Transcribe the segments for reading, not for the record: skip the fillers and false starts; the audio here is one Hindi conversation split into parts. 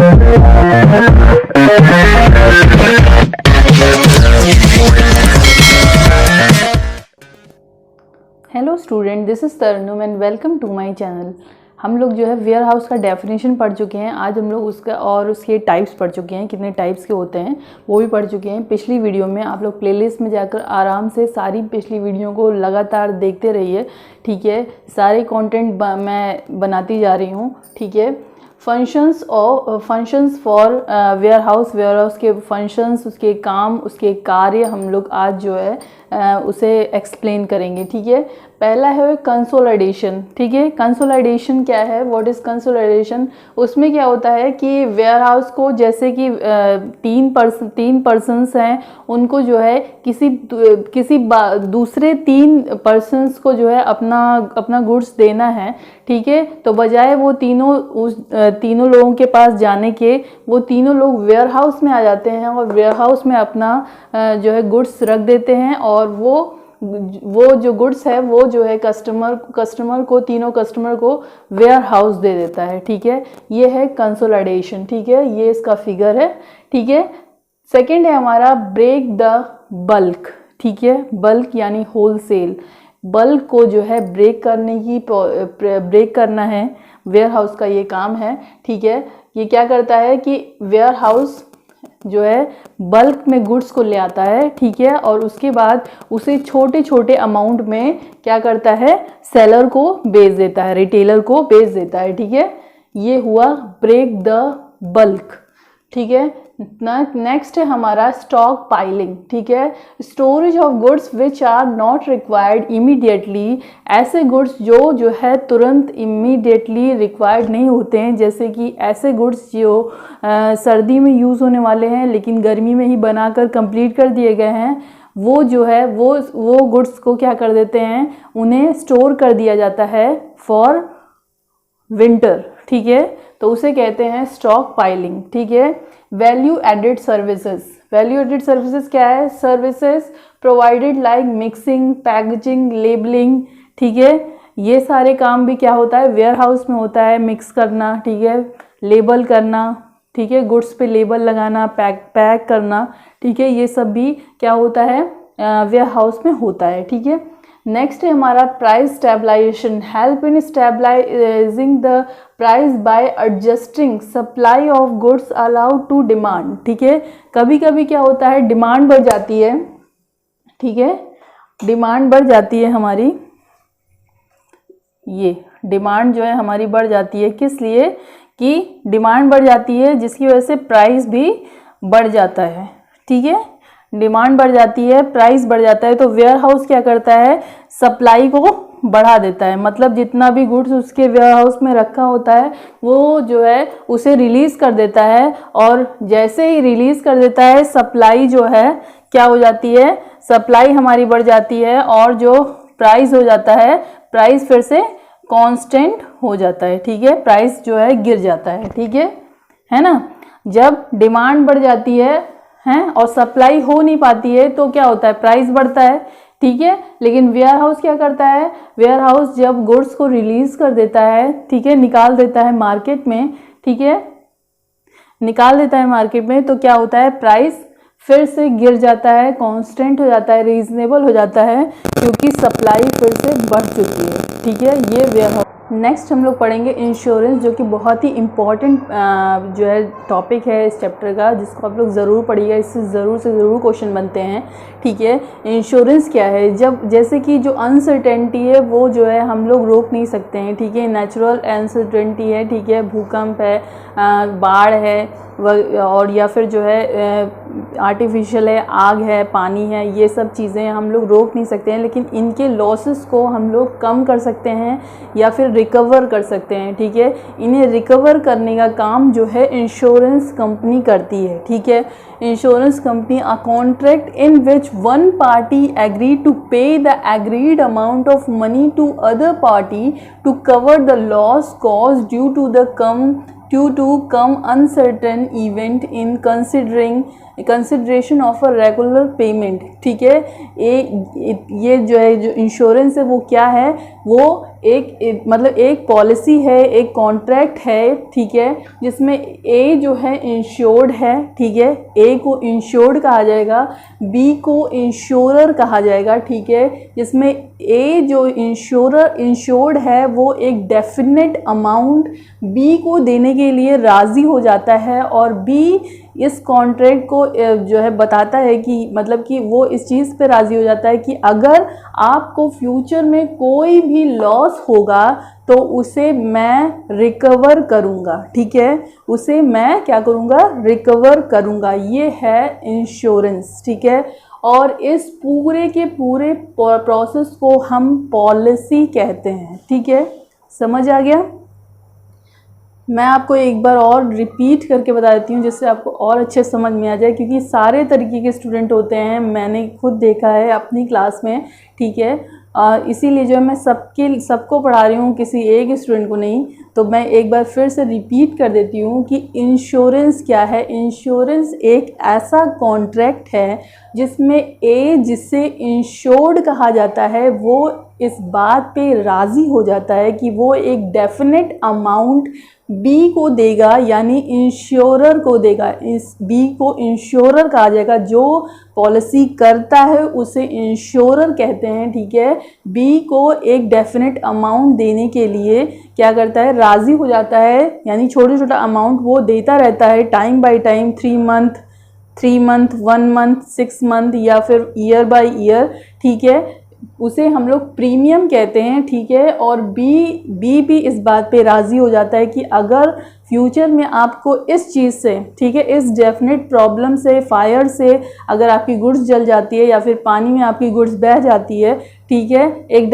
Hello student, this is Tarannum and welcome to my channel. हम लोग जो है वेयर हाउस का डेफिनेशन पढ़ चुके हैं। आज हम लोग उसका और उसके टाइप्स पढ़ चुके हैं, कितने टाइप्स के होते हैं वो भी पढ़ चुके हैं। पिछली वीडियो में आप लोग प्लेलिस्ट में जाकर आराम से सारी पिछली वीडियो को लगातार देखते रहिए, ठीक है। सारे कंटेंट मैं बनाती जा रही हूँ, ठीक है। फंक्शंस फॉर वेयर हाउस के फंक्शंस, उसके काम, उसके कार्य हम लोग आज जो है उसे एक्सप्लेन करेंगे, ठीक है। पहला है कंसोलिडेशन, ठीक है। कंसोलिडेशन क्या है, व्हाट इज़ कंसोलिडेशन? उसमें क्या होता है कि वेयर हाउस को, जैसे कि तीन पर्सन्स हैं, उनको जो है किसी दूसरे 3 पर्सन्स को जो है अपना गुड्स देना है, ठीक है। तो बजाय वो तीनों लोगों के पास जाने के, वो तीनों लोग वेयर हाउस में आ जाते हैं और वेयर हाउस में अपना जो है गुड्स रख देते हैं, और वो जो गुड्स है वो जो है तीनों कस्टमर को वेयर हाउस दे देता है, ठीक है। ये है कंसोलिडेशन, ठीक है। ये इसका फिगर है, ठीक है। सेकंड है हमारा ब्रेक द बल्क, ठीक है। बल्क यानी होलसेल। बल्क को जो है ब्रेक करना है, वेयर हाउस का ये काम है, ठीक है। ये क्या करता है कि वेयर हाउस जो है बल्क में गुड्स को ले आता है, ठीक है, और उसके बाद उसे छोटे छोटे अमाउंट में क्या करता है, सेलर को बेच देता है, रिटेलर को बेच देता है, ठीक है। ये हुआ ब्रेक द बल्क, ठीक है। नेक्स्ट है हमारा स्टॉक पाइलिंग, ठीक है। Storage of goods which are not required immediately. ऐसे गुड्स जो है तुरंत इमीडिएटली रिक्वायर्ड नहीं होते हैं, जैसे कि ऐसे गुड्स जो सर्दी में यूज़ होने वाले हैं लेकिन गर्मी में ही बनाकर कंप्लीट कर दिए गए हैं, वो जो है वो गुड्स को क्या कर देते हैं, उन्हें स्टोर कर दिया जाता है फॉर विंटर, ठीक है। तो उसे कहते हैं स्टॉक पाइलिंग, ठीक है। Value added services. Value added services क्या है? Services provided like mixing, packaging, labelling, ठीक है। ये सारे काम भी क्या होता है, वेयर हाउस में होता है। मिक्स करना, ठीक है, लेबल करना, ठीक है, गुड्स पे लेबल लगाना, पैक करना, ठीक है, ये सब भी क्या होता है, वेयर हाउस में होता है, ठीक है। नेक्स्ट है हमारा price stabilisation. Help in stabilising the price by adjusting supply of goods allowed to demand, ठीक है। कभी कभी क्या होता है, डिमांड बढ़ जाती है, ठीक है, डिमांड बढ़ जाती है हमारी, ये डिमांड जो है हमारी बढ़ जाती है, किस लिए कि डिमांड बढ़ जाती है जिसकी वजह से प्राइस भी बढ़ जाता है, ठीक है। डिमांड बढ़ जाती है, प्राइस बढ़ जाता है, तो वेयर हाउस क्या करता है, सप्लाई को बढ़ा देता है। मतलब जितना भी गुड्स उसके वेयर हाउस में रखा होता है वो जो है उसे रिलीज कर देता है, और जैसे ही रिलीज कर देता है सप्लाई जो है क्या हो जाती है, सप्लाई हमारी बढ़ जाती है, और जो प्राइस हो जाता है, प्राइस फिर से कांस्टेंट हो जाता है, ठीक है। प्राइस जो है गिर जाता है, ठीक है ना। जब डिमांड बढ़ जाती है और सप्लाई हो नहीं पाती है तो क्या होता है, प्राइस बढ़ता है, ठीक है। लेकिन वेयर हाउस क्या करता है, वेयर हाउस जब गुड्स को रिलीज कर देता है, ठीक है, निकाल देता है मार्केट में, ठीक है, निकाल देता है मार्केट में, तो क्या होता है, प्राइस फिर से गिर जाता है, कांस्टेंट हो जाता है, रीजनेबल हो जाता है, क्योंकि सप्लाई फिर से बढ़ चुकी है, ठीक है। ये वेयर हाउस। नेक्स्ट हम लोग पढ़ेंगे इंश्योरेंस, जो कि बहुत ही इम्पॉर्टेंट जो है टॉपिक है इस चैप्टर का, जिसको आप लोग ज़रूर पढ़िएगा, इससे ज़रूर से ज़रूर क्वेश्चन बनते हैं, ठीक है। इंश्योरेंस क्या है, जब जैसे कि जो अनसर्टेनिटी है वो जो है हम लोग रोक नहीं सकते हैं, ठीक है। नेचुरल अनसर्टेनिटी है, ठीक है, भूकंप है, बाढ़ है, और या फिर जो है आर्टिफिशियल है, आग है, पानी है, ये सब चीज़ें हम लोग रोक नहीं सकते हैं, लेकिन इनके लॉसेस को हम लोग कम कर सकते हैं या फिर रिकवर कर सकते हैं, ठीक है। इन्हें रिकवर करने का काम जो है इंश्योरेंस कंपनी करती है, ठीक है। Insurance company a contract in which one party agree to pay the agreed amount of money to other party to cover the loss cause due to come uncertain event in considering consideration of a regular payment, ठीक है। ये जो है जो इंश्योरेंस है वो क्या है, वो मतलब एक पॉलिसी है, एक कॉन्ट्रैक्ट है, ठीक है, जिसमें ए जो है इंश्योर्ड है, ठीक है, ए को इंश्योर्ड कहा जाएगा, बी को इंश्योरर कहा जाएगा, ठीक है, जिसमें ए जो इंश्योर्ड है वो एक डेफिनेट अमाउंट बी को देने के लिए राज़ी हो जाता है, और बी इस कॉन्ट्रैक्ट को जो है बताता है कि मतलब कि वो इस चीज़ पे राज़ी हो जाता है कि अगर आपको फ्यूचर में कोई भी लॉस होगा तो उसे मैं रिकवर करूँगा, ठीक है, उसे मैं क्या करूँगा, रिकवर करूँगा। ये है इंश्योरेंस, ठीक है। और इस पूरे के पूरे प्रोसेस को हम पॉलिसी कहते हैं, ठीक है। समझ आ गया? मैं आपको एक बार और रिपीट करके बता देती हूँ जिससे आपको और अच्छे समझ में आ जाए, क्योंकि सारे तरीके के स्टूडेंट होते हैं, मैंने खुद देखा है अपनी क्लास में, ठीक है। इसीलिए जो है मैं सबको पढ़ा रही हूँ, किसी एक स्टूडेंट को नहीं। तो मैं एक बार फिर से रिपीट कर देती हूँ कि इंश्योरेंस क्या है। इंश्योरेंस एक ऐसा कॉन्ट्रैक्ट है जिसमें ए, जिससे इंश्योर्ड कहा जाता है, वो इस बात पे राज़ी हो जाता है कि वो एक डेफिनेट अमाउंट बी को देगा, यानी इंश्योरर को देगा। इस बी को इंश्योरर कहा जाएगा, जो पॉलिसी करता है उसे इंश्योरर कहते हैं, ठीक है। बी को एक डेफिनेट अमाउंट देने के लिए क्या करता है, राज़ी हो जाता है, यानी छोटा छोटा अमाउंट वो देता रहता है time by time, 3 month, 1 month, 6 month, या फिर ईयर बाय ईयर, ठीक है। उसे हम लोग प्रीमियम कहते हैं, ठीक है। और बी भी इस बात पे राज़ी हो जाता है कि अगर फ्यूचर में आपको इस चीज़ से, ठीक है, इस डेफिनेट प्रॉब्लम से, फायर से अगर आपकी गुड्स जल जाती है या फिर पानी में आपकी गुड्स बह जाती है, ठीक है, एक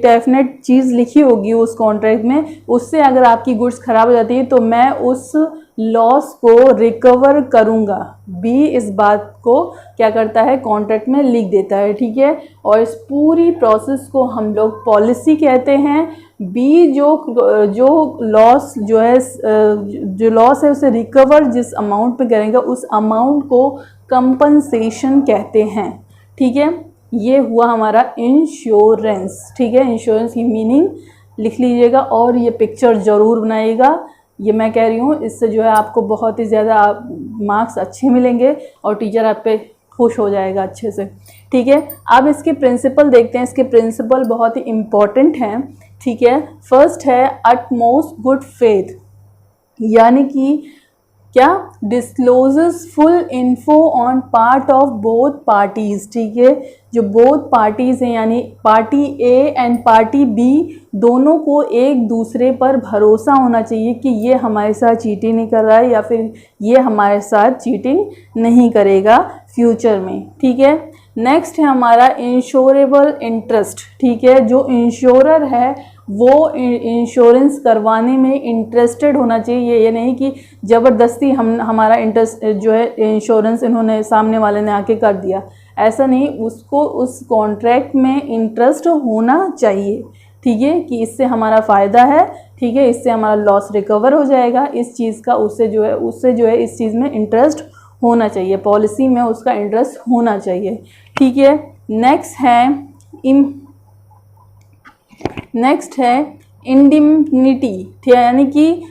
डेफिनेट चीज़ लिखी होगी उस कॉन्ट्रैक्ट में, उससे अगर आपकी गुड्स ख़राब हो जाती है तो मैं उस लॉस को रिकवर करूँगा। बी इस बात को क्या करता है, कॉन्ट्रैक्ट में लिख देता है, ठीक है। और इस पूरी प्रोसेस को हम लोग पॉलिसी कहते हैं। बी जो लॉस जो है उसे रिकवर जिस अमाउंट पे करेंगे उस अमाउंट को कंपनसेशन कहते हैं, ठीक है। ये हुआ हमारा इंश्योरेंस, ठीक है। इंश्योरेंस की मीनिंग लिख लीजिएगा और ये पिक्चर ज़रूर बनाइएगा। ये मैं कह रही हूँ, इससे जो है आपको बहुत ही ज़्यादा मार्क्स अच्छे मिलेंगे और टीचर आप पे खुश हो जाएगा अच्छे से, ठीक है। अब इसके प्रिंसिपल देखते हैं। इसके प्रिंसिपल बहुत ही इम्पॉर्टेंट हैं, ठीक है। फर्स्ट है अटमोस्ट गुड फेथ, यानी कि क्या, discloses full info on part of both parties, ठीक है। जो बोथ पार्टीज़ हैं, यानी party A and party B, दोनों को एक दूसरे पर भरोसा होना चाहिए कि ये हमारे साथ चीटिंग नहीं कर रहा है या फिर ये हमारे साथ चीटिंग नहीं करेगा फ्यूचर में, ठीक है। नेक्स्ट है हमारा इंश्योरेबल इंटरेस्ट, ठीक है। जो इंश्योरर है वो इंश्योरेंस करवाने में इंटरेस्टेड होना चाहिए। ये नहीं कि ज़बरदस्ती हमारा इंटरेस्ट जो है इंश्योरेंस इन्होंने सामने वाले ने आके कर दिया, ऐसा नहीं। उसको उस कॉन्ट्रैक्ट में इंटरेस्ट होना चाहिए, ठीक है, कि इससे हमारा फ़ायदा है, ठीक है, इससे हमारा लॉस रिकवर हो जाएगा, इस चीज़ का उससे जो है इस चीज़ में इंटरेस्ट होना चाहिए, पॉलिसी में उसका इंटरेस्ट होना चाहिए, ठीक है। नेक्स्ट है इंडिमनिटी, यानी कि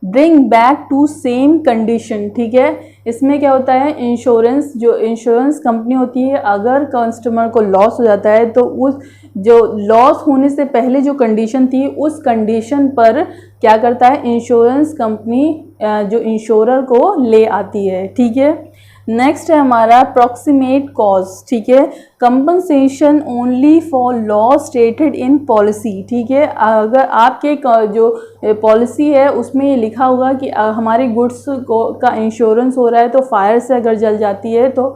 bring back to same condition, ठीक है। इसमें क्या होता है, इंश्योरेंस कंपनी होती है, अगर कस्टमर को लॉस हो जाता है तो उस जो लॉस होने से पहले जो कंडीशन थी उस कंडीशन पर क्या करता है, इंश्योरेंस कंपनी जो इंश्योरर को ले आती है, ठीक है। नेक्स्ट है हमारा प्रॉक्सिमेट कॉज, ठीक है। Compensation only for loss stated in policy, ठीक है। अगर आपके जो पॉलिसी है उसमें ये लिखा होगा कि हमारी गुड्स का इंश्योरेंस हो रहा है तो फायर से अगर जल जाती है तो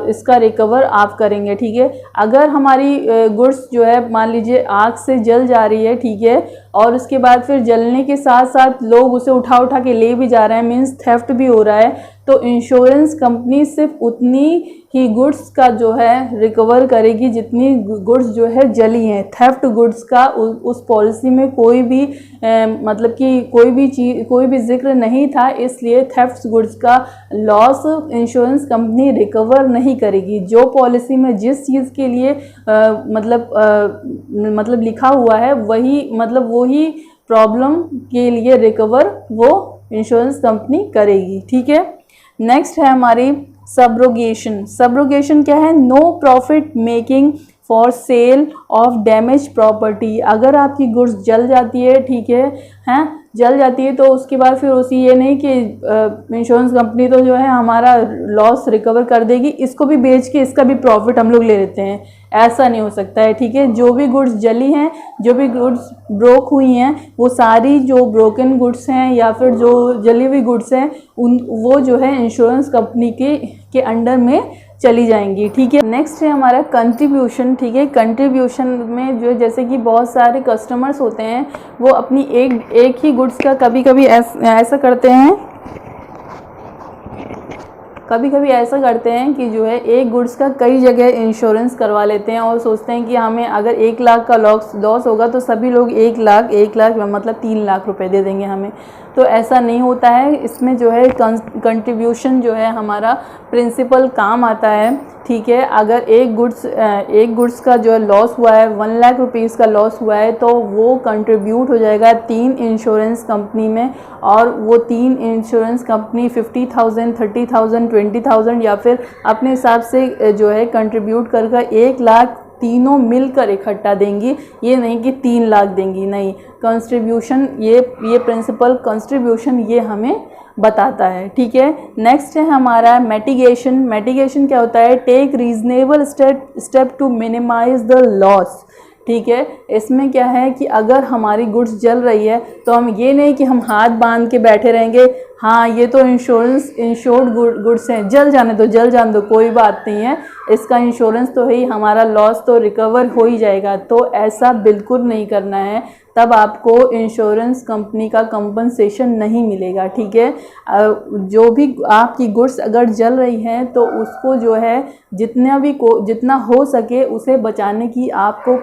इसका रिकवर आप करेंगे, ठीक है। अगर हमारी गुड्स जो है मान लीजिए आग से जल जा रही है, ठीक है, और उसके बाद फिर जलने के साथ साथ लोग उसे उठा के ले भी जा रहे हैं, मीन्स थेफ्ट भी हो रहा है, तो इंश्योरेंस कंपनी सिर्फ उतनी ही गुड्स का जो है रिकवर करेगी जितनी गुड्स जो है जली हैं। थेफ्ट गुड्स का उस पॉलिसी में कोई भी मतलब कि कोई भी जिक्र नहीं था, इसलिए थेफ्ट गुड्स का लॉस इंश्योरेंस कंपनी रिकवर नहीं करेगी। जो पॉलिसी में जिस चीज़ के लिए मतलब लिखा हुआ है वही प्रॉब्लम के लिए रिकवर वो इंश्योरेंस कंपनी करेगी। ठीक है, नेक्स्ट है हमारी सब्रोगेशन। सब्रोगेशन क्या है? No profit making for sale of damage property. अगर आपकी गुड्स जल जाती है, ठीक है, जल जाती है, तो उसके बाद फिर उसी ये नहीं कि इंश्योरेंस कंपनी तो जो है हमारा लॉस रिकवर कर देगी, इसको भी बेच के इसका भी प्रॉफिट हम लोग ले लेते हैं। ऐसा नहीं हो सकता है। ठीक है, जो भी गुड्स जली हैं, जो भी गुड्स ब्रोक हुई हैं, वो सारी जो ब्रोकन गुड्स हैं या फिर जो जली हुई गुड्स हैं वो जो है इंश्योरेंस कंपनी के अंडर में चली जाएंगी। ठीक है, नेक्स्ट है हमारा कंट्रीब्यूशन। ठीक है, कंट्रीब्यूशन में जो जैसे कि बहुत सारे कस्टमर्स होते हैं, वो अपनी एक ही गुड्स का कभी कभी ऐसा करते हैं कि जो है एक गुड्स का कई जगह इंश्योरेंस करवा लेते हैं और सोचते हैं कि हमें अगर 1 लाख का लॉस होगा तो सभी लोग 1 लाख मतलब 3 लाख रुपए दे देंगे हमें। तो ऐसा नहीं होता है। इसमें जो है कंट्रीब्यूशन जो है हमारा प्रिंसिपल काम आता है। ठीक है, अगर एक गुड्स का जो है लॉस हुआ है, 1 लाख रुपीज़ का लॉस हुआ है, तो वो कंट्रीब्यूट हो जाएगा 3 इंश्योरेंस कंपनी में, और वो 3 इंश्योरेंस कंपनी 50,000, 30,000, 20,000 या फिर अपने हिसाब से जो है कंट्रीब्यूट कर 1 लाख तीनों मिलकर इकट्ठा देंगी। ये नहीं कि 3 लाख देंगी, नहीं। कंट्रीब्यूशन ये प्रिंसिपल कंट्रीब्यूशन ये हमें बताता है। ठीक है, नेक्स्ट है हमारा मिटिगेशन। मिटिगेशन क्या होता है? Take reasonable step to minimise the loss. ठीक है, इसमें क्या है कि अगर हमारी गुड्स जल रही है तो हम ये नहीं कि हम हाथ बांध के बैठे रहेंगे, हाँ ये तो इंश्योर्ड गुड्स हैं, जल जाने दो, कोई बात नहीं है, इसका इंश्योरेंस तो है ही, हमारा लॉस तो रिकवर हो ही जाएगा। तो ऐसा बिल्कुल नहीं करना है, तब आपको इंश्योरेंस कंपनी का कंपनसेशन नहीं मिलेगा। ठीक है, जो भी आपकी गुड्स अगर जल रही हैं तो उसको जो है जितना हो सके उसे बचाने की आपको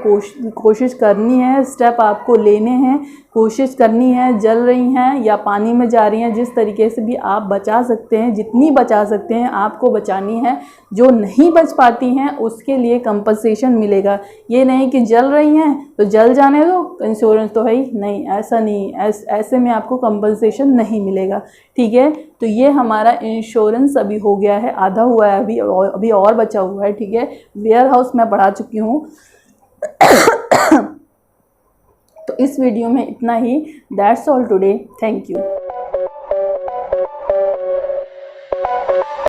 कोशिश करनी है, स्टेप आपको लेने हैं, कोशिश करनी है। जल रही हैं या पानी में जा रही हैं, जिस तरीके से भी आप बचा सकते हैं, जितनी बचा सकते हैं आपको बचानी है। जो नहीं बच पाती हैं उसके लिए कंपनसेशन मिलेगा। ये नहीं कि जल रही हैं तो जल जाने दो, इंश्योरेंस तो है ही नहीं, ऐसा नहीं, ऐसे में आपको कंपनसेशन नहीं मिलेगा। ठीक है, तो ये हमारा इंश्योरेंस अभी हो गया है, आधा हुआ है, अभी और बचा हुआ है। ठीक है, वेयर हाउस मैं पढ़ा चुकी हूँ। तो इस वीडियो में इतना ही। That's all today, thank you.